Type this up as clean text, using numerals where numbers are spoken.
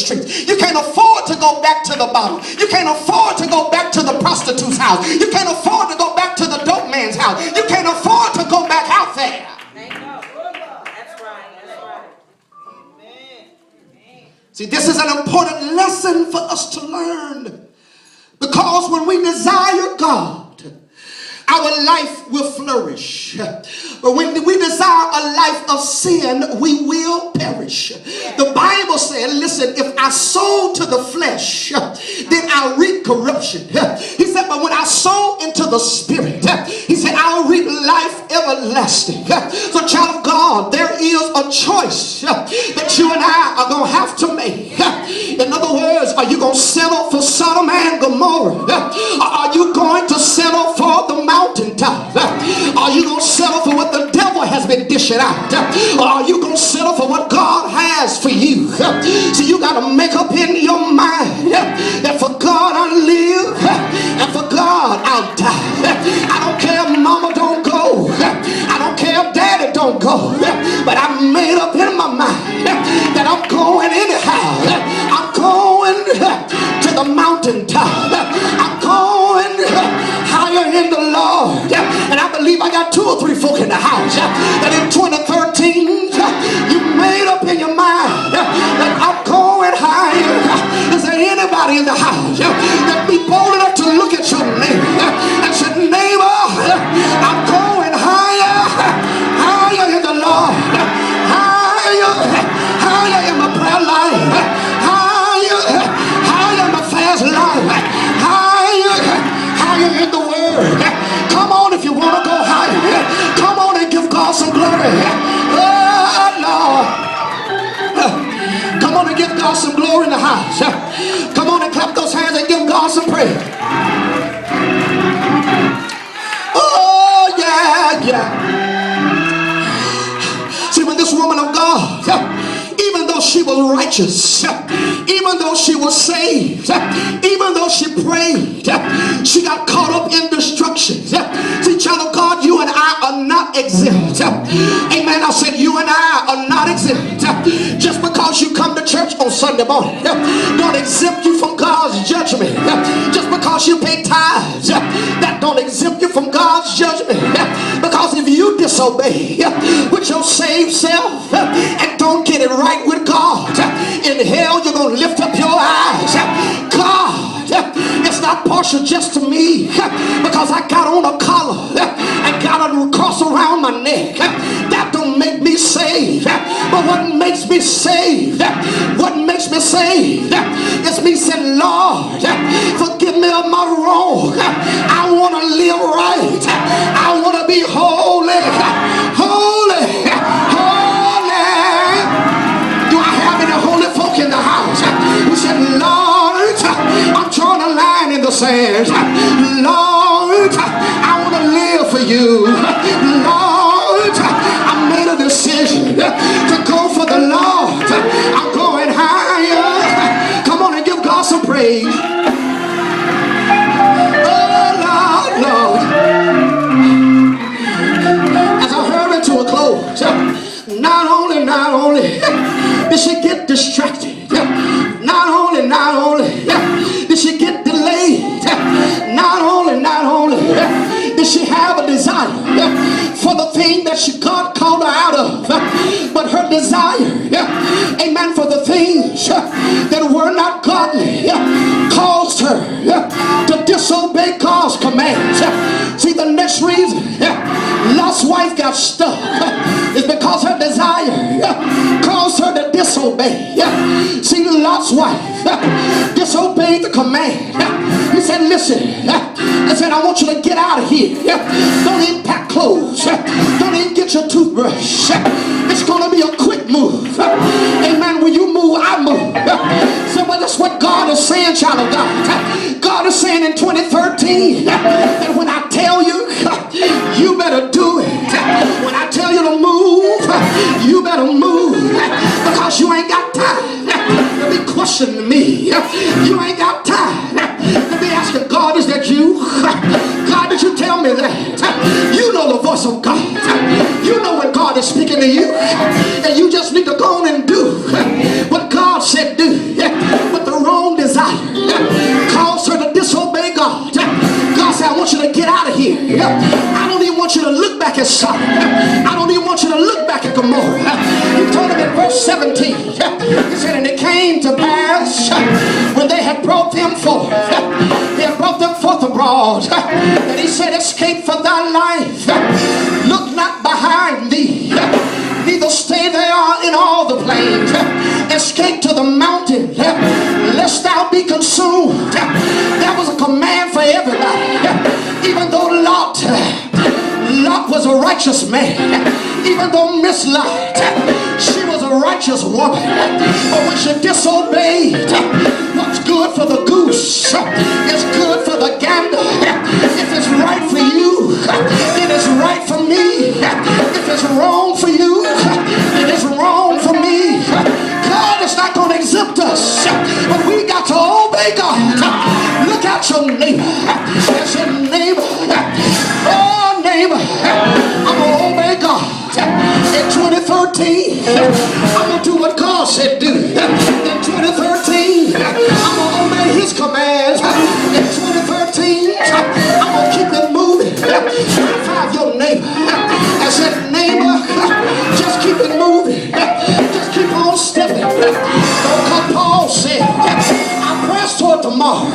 streets. You can't afford to go back to the bottom. You can't afford to go back to the prostitute's house. You can't afford to go back to the dope man's house. You can't afford to go back out there. That's right. That's right. See, this is an important lesson for us to learn, because when we desire God, our life will flourish. But when we desire a life of sin, we will perish. The Bible said, listen, if I sow to the flesh, then I'll reap corruption. He said, but when I sow into the spirit, he said, I'll reap life everlasting. So child of God, there is a choice that you and I are going to have to make. In other words, are you going to settle for Sodom and Gomorrah? Or are you going to settle for the mountaintop? Are you going to settle for what the devil has been dishing out? Or are you going to settle for what God has for you? So you got to make up in your mind that for God I live and for God I'll die. I don't care if mama don't go. I don't care if daddy don't go. But I made up in my mind that I'm going anyhow. I'm going to the mountaintop. I'm going higher in the Lord. And I believe I got 2 or 3 folk in the house that in 2013 you made up in your mind that I'm going higher. Is there anybody in the house that be bold enough to look at your neighbor and say, neighbor, I'm going higher, higher in the Lord, higher in my prayer life, higher in my fast life, higher in the word. Come on if you want to go higher. Come on and give God some glory. Oh Lord. Come on and give God some glory in the house. Come on and clap those hands and give God some praise. Oh yeah. See, when this woman of God, even though she was righteous, even though she was saved, even though she prayed, she got caught up in destruction. See, child of God, you and I are not exempt. Amen. I said you and I are not exempt. Just because you come to church on Sunday morning don't exempt you from God's judgment. Just because you pay tithes, that don't exempt you from God's judgment. Because if you disobey with your saved self and don't get it right with God, in hell you're going to lift up your eyes. God, it's not partial just to me because I got on a collar and got a cross around my neck. That don't make me saved. But what makes me saved? What makes me saved is me saying, Lord, forgive me of my wrong. I want to live right. I want to be holy. Holy. Do I have any holy folk in the house? We said, Lord, I'm drawing a line in the sand. Lord, I want to live for you. Lord, I made a decision to go for the Lord. I'm going higher. Come on and give God some praise. Oh, Lord. As I hurry to a close, not only did she get distracted, not only did she get delayed, not only did she have a desire for the thing that God called her out of, but her desire, amen, for the things that were not godly caused her to disobey God's commands. See, the next reason Lot's wife got stuck is because her desire caused her to disobey. See, Lot's wife disobeyed the command. He said, listen, I said, I want you to get out of here. Don't even pack clothes. Don't even get your toothbrush. It's going to be a quick move. Amen. When you move, I move. So well, that's what God is saying, child of God. God is saying in 2013 that when I tell you, you better do it. When I tell you to move, you better move. Because you ain't got time to be questioning me. You ain't got time to be asking God, is that you? God, did you tell me that? You know the voice of God. You know when God is speaking to you. And you just need to go on and do what God said do. want you to look back at Sodom. I don't even want you to look back at Gomorrah. He told him in verse 17. He said, and it came to pass when they had brought them forth. They had brought them forth abroad. And he said, escape for thy life. Look not behind thee. Neither stay there in all the plains. Escape to the mountain, lest thou be consumed. That was a command for everybody. Even though Lot was a righteous man, even though Miss Lot, she was a righteous woman, but when she disobeyed, what's good for the goose is good for the gander. If it's right for you, it is right for me. If it's wrong for you, it is wrong for me. God is not going to exempt us, but we got to obey God. Look at your neighbor. That's your neighbor. Oh, neighbor, I'm going to obey God. In 2013, I'm going to do what God said do. In 2013, I'm going to obey his commands. In 2013, I'm going to keep it moving. High-five your neighbor. I said, neighbor, just keep it moving. Just keep on stepping. Because Paul said, I press toward the mark